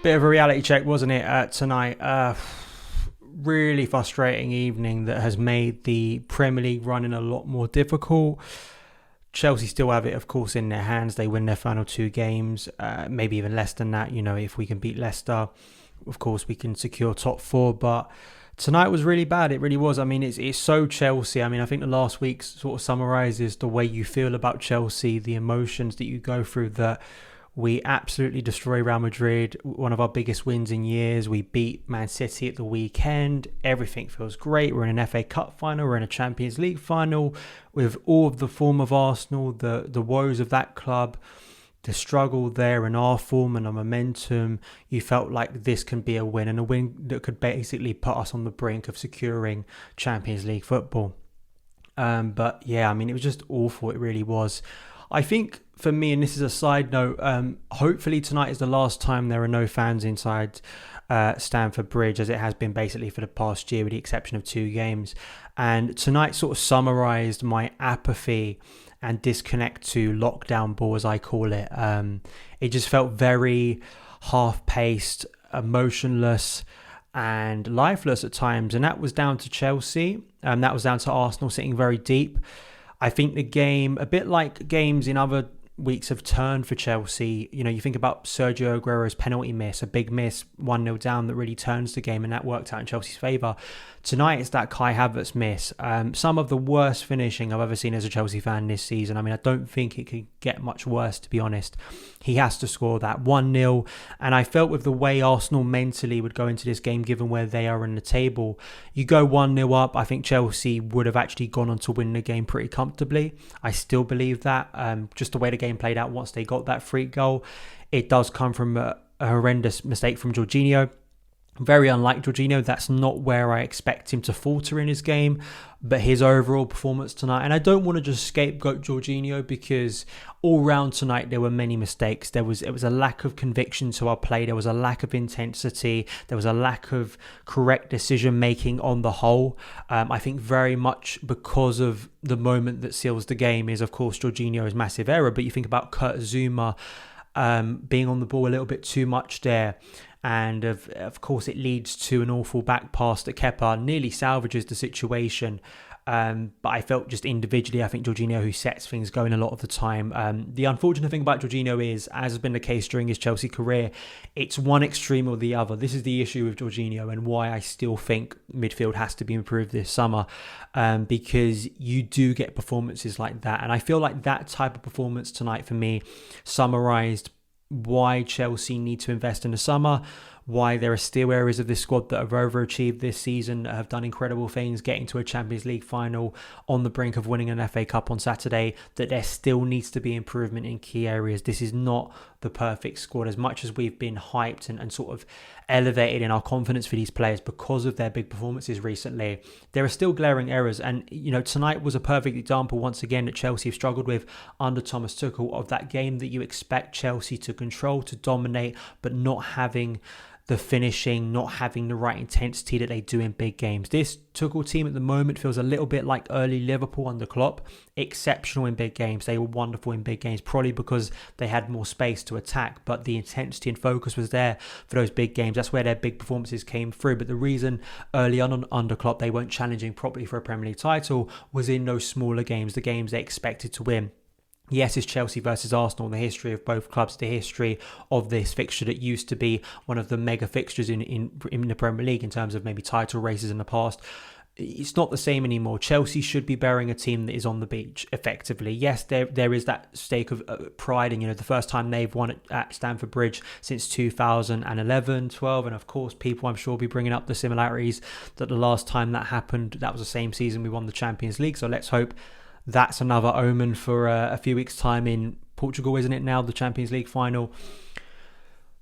Bit of a reality check, wasn't it, tonight? Really frustrating evening that has made the Premier League running a lot more difficult. Chelsea still have it, of course, in their hands. They win their final 2 games, maybe even less than that. You know, if we can beat Leicester, of course, we can secure top 4. But tonight was really bad. It really was. I mean, it's so Chelsea. I mean, I think the last week sort of summarises the way you feel about Chelsea, the emotions that you go through, that we absolutely destroy Real Madrid, one of our biggest wins in years. We beat Man City at the weekend. Everything feels great. We're in an FA Cup final. We're in a Champions League final with all of the form of Arsenal, the woes of that club, the struggle there and our form and our momentum. You felt like this can be a win, and a win that could basically put us on the brink of securing Champions League football. But yeah, I mean, it was just awful. It really was. I think for me, and this is a side note, hopefully tonight is the last time there are no fans inside Stamford Bridge, as it has been basically for the past year with the exception of 2 games. And tonight sort of summarised my apathy and disconnect to lockdown ball, as I call it. It just felt very half-paced, emotionless and lifeless at times. And that was down to Chelsea. That was down to Arsenal sitting very deep. I think the game, a bit like games in other weeks, have turned for Chelsea. You know, you think about Sergio Aguero's penalty miss, a big miss, 1-0 down, that really turns the game, and that worked out in Chelsea's favour. Tonight, it's that Kai Havertz miss. Some of the worst finishing I've ever seen as a Chelsea fan this season. I mean, I don't think it could get much worse, to be honest. He has to score that 1-0. And I felt with the way Arsenal mentally would go into this game, given where they are in the table, you go 1-0 up, I think Chelsea would have actually gone on to win the game pretty comfortably. I still believe that. Just the way the game played out once they got that free goal, it does come from a horrendous mistake from Jorginho. Very unlike Jorginho, that's not where I expect him to falter in his game, but his overall performance tonight, and I don't want to just scapegoat Jorginho, because all round tonight there were many mistakes. It was a lack of conviction to our play, there was a lack of intensity, there was a lack of correct decision making on the whole. I think very much because of the moment that seals the game is, of course, Jorginho's massive error, but you think about Kurt Zouma being on the ball a little bit too much there. And of course, it leads to an awful back pass that Kepa nearly salvages the situation. But I felt just individually, I think Jorginho who sets things going a lot of the time. The unfortunate thing about Jorginho is, as has been the case during his Chelsea career, it's one extreme or the other. This is the issue with Jorginho, and why I still think midfield has to be improved this summer, because you do get performances like that. And I feel like that type of performance tonight for me summarised why Chelsea need to invest in the summer, why there are still areas of this squad that have overachieved this season, that have done incredible things, getting to a Champions League final, on the brink of winning an FA Cup on Saturday, that there still needs to be improvement in key areas. This is not the perfect squad. As much as we've been hyped and sort of elevated in our confidence for these players because of their big performances recently, there are still glaring errors. And, you know, tonight was a perfect example, once again, that Chelsea have struggled with under Thomas Tuchel, of that game that you expect Chelsea to control, to dominate, but not having the finishing, not having the right intensity that they do in big games. This Tuchel team at the moment feels a little bit like early Liverpool under Klopp. Exceptional in big games. They were wonderful in big games, probably because they had more space to attack, but the intensity and focus was there for those big games. That's where their big performances came through. But the reason early on under Klopp they weren't challenging properly for a Premier League title was in those smaller games, the games they expected to win. Yes, it's Chelsea versus Arsenal, the history of both clubs, the history of this fixture that used to be one of the mega fixtures in the Premier League in terms of maybe title races in the past. It's not the same anymore. Chelsea should be bearing a team that is on the beach, effectively. Yes, there is that stake of pride, and, you know, the first time they've won at Stamford Bridge since 2011, 12, and of course people I'm sure will be bringing up the similarities that the last time that happened, that was the same season we won the Champions League. So let's hope that's another omen for a few weeks' time in Portugal, isn't it now, the Champions League final.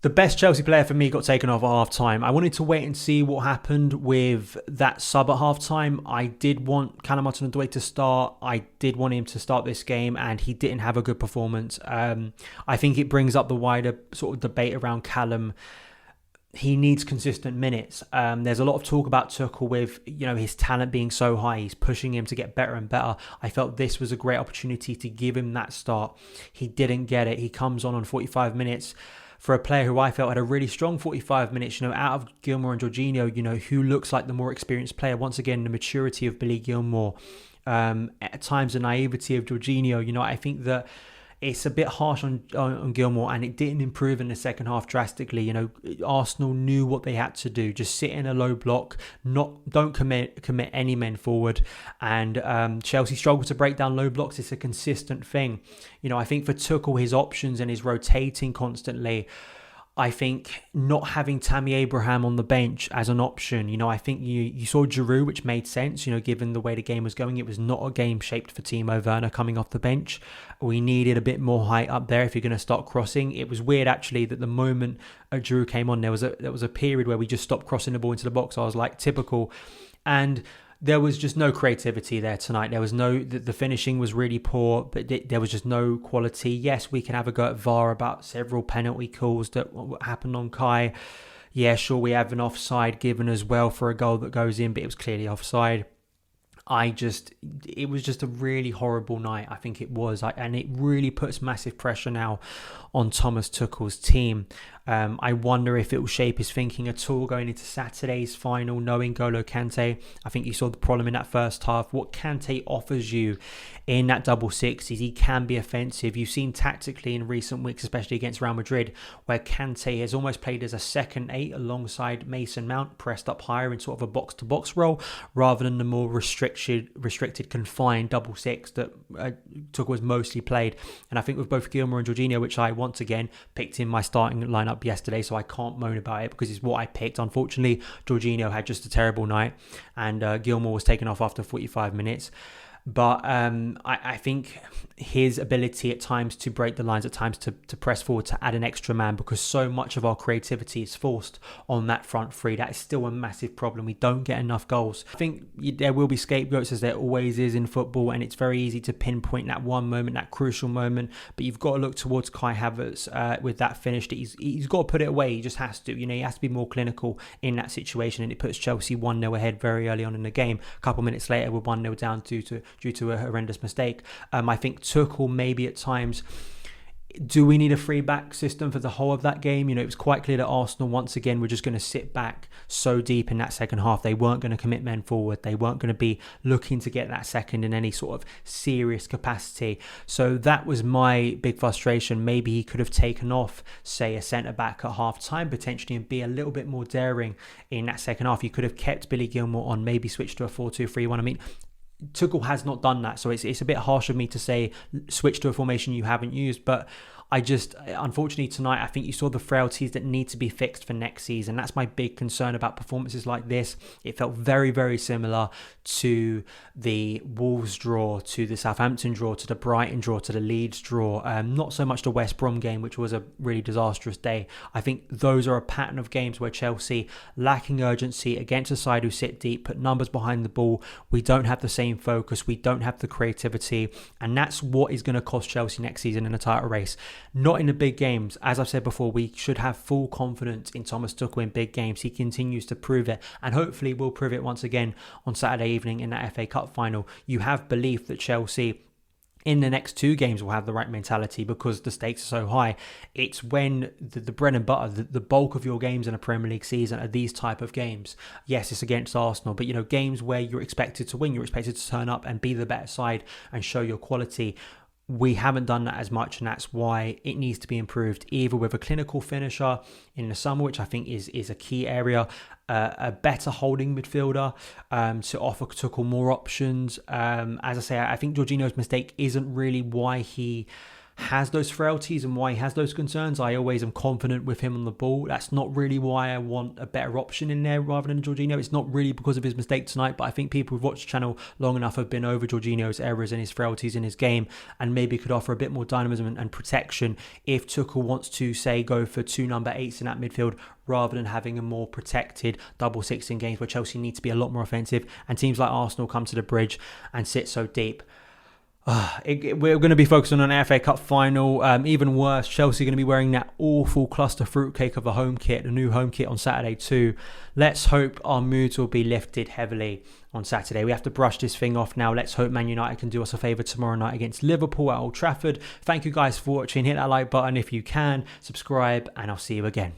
The best Chelsea player for me got taken off at half-time. I wanted to wait and see what happened with that sub at half-time. I did want Callum Hudson-Odoi to start. I did want him to start this game, and he didn't have a good performance. I think it brings up the wider sort of debate around Callum. He needs consistent minutes. There's a lot of talk about Tuchel with, you know, his talent being so high. He's pushing him to get better and better. I felt this was a great opportunity to give him that start. He didn't get it. He comes on 45 minutes, for a player who I felt had a really strong 45 minutes, out of Gilmour and Jorginho, who looks like the more experienced player. Once again, the maturity of Billy Gilmour, at times the naivety of Jorginho. I think that it's a bit harsh on Gilmour, and it didn't improve in the second half drastically. Arsenal knew what they had to do: just sit in a low block, don't commit any men forward. And Chelsea struggled to break down low blocks. It's a consistent thing. I think for Tuchel, his options and his rotating constantly. I think not having Tammy Abraham on the bench as an option, I think you saw Giroud, which made sense, given the way the game was going. It was not a game shaped for Timo Werner coming off the bench. We needed a bit more height up there if you're going to start crossing. It was weird, actually, that the moment Giroud came on, there was a period where we just stopped crossing the ball into the box. I was like, typical. And there was just no creativity there tonight. There was the finishing was really poor, but there was just no quality. Yes, we can have a go at VAR about several penalty calls that happened on Kai. Yeah, sure, we have an offside given as well for a goal that goes in, but it was clearly offside. It was just a really horrible night, I think it was. And it really puts massive pressure now on Thomas Tuchel's team. I wonder if it will shape his thinking at all going into Saturday's final, knowing N'Golo Kante. I think you saw the problem in that first half. What Kante offers you in that double six is he can be offensive. You've seen tactically in recent weeks, especially against Real Madrid, where Kante has almost played as a second 8 alongside Mason Mount, pressed up higher in sort of a box-to-box role, rather than the more restricted, confined double six that Tuchel was mostly played. And I think with both Gilmour and Jorginho, which I once again picked in my starting lineup yesterday, so I can't moan about it because it's what I picked. Unfortunately, Jorginho had just a terrible night, and Gilmour was taken off after 45 minutes. But I think his ability at times to break the lines, at times to press forward, to add an extra man, because so much of our creativity is forced on that front three. That is still a massive problem. We don't get enough goals. I think there will be scapegoats, as there always is in football, and it's very easy to pinpoint that one moment, that crucial moment. But you've got to look towards Kai Havertz with that finish. He's got to put it away. He just has to. He has to be more clinical in that situation, and it puts Chelsea 1-0 ahead very early on in the game. A couple minutes later, we're 1-0 down due to a horrendous mistake. I think Tuchel maybe at times, do we need a free back system for the whole of that game? It was quite clear that Arsenal once again were just going to sit back so deep in that second half. They weren't going to commit men forward. They weren't going to be looking to get that second in any sort of serious capacity. So that was my big frustration. Maybe he could have taken off, say, a centre back at half time potentially, and be a little bit more daring in that second half. You could have kept Billy Gilmour on, maybe switched to a 4-2-3-1. Tuchel has not done that, so it's a bit harsh of me to say switch to a formation you haven't used, but unfortunately tonight, I think you saw the frailties that need to be fixed for next season. That's my big concern about performances like this. It felt very, very similar to the Wolves draw, to the Southampton draw, to the Brighton draw, to the Leeds draw. Not so much the West Brom game, which was a really disastrous day. I think those are a pattern of games where Chelsea, lacking urgency against a side who sit deep, put numbers behind the ball. We don't have the same focus. We don't have the creativity. And that's what is going to cost Chelsea next season in a title race. Not in the big games. As I've said before, we should have full confidence in Thomas Tuchel in big games. He continues to prove it, and hopefully will prove it once again on Saturday evening in that FA Cup final. You have belief that Chelsea in the next 2 games will have the right mentality because the stakes are so high. It's when the bread and butter, the bulk of your games in a Premier League season are these type of games. Yes, it's against Arsenal, but games where you're expected to win, you're expected to turn up and be the better side and show your quality. We haven't done that as much, and that's why it needs to be improved, either with a clinical finisher in the summer, which I think is a key area, a better holding midfielder to offer Tuchel more options. As I say, I think Jorginho's mistake isn't really why he has those frailties and why he has those concerns. I always am confident with him on the ball. That's not really why I want a better option in there rather than Jorginho. It's not really because of his mistake tonight, but I think people who've watched the channel long enough have been over Jorginho's errors and his frailties in his game, and maybe could offer a bit more dynamism and protection if Tuchel wants to, say, go for 2 number 8s in that midfield rather than having a more protected double six in games where Chelsea need to be a lot more offensive and teams like Arsenal come to the bridge and sit so deep. We're going to be focusing on an FA Cup final. Even worse, Chelsea are going to be wearing that awful cluster fruitcake of a home kit, the new home kit on Saturday too. Let's hope our moods will be lifted heavily on Saturday. We have to brush this thing off now. Let's hope Man United can do us a favour tomorrow night against Liverpool at Old Trafford. Thank you guys for watching. Hit that like button if you can. Subscribe, and I'll see you again.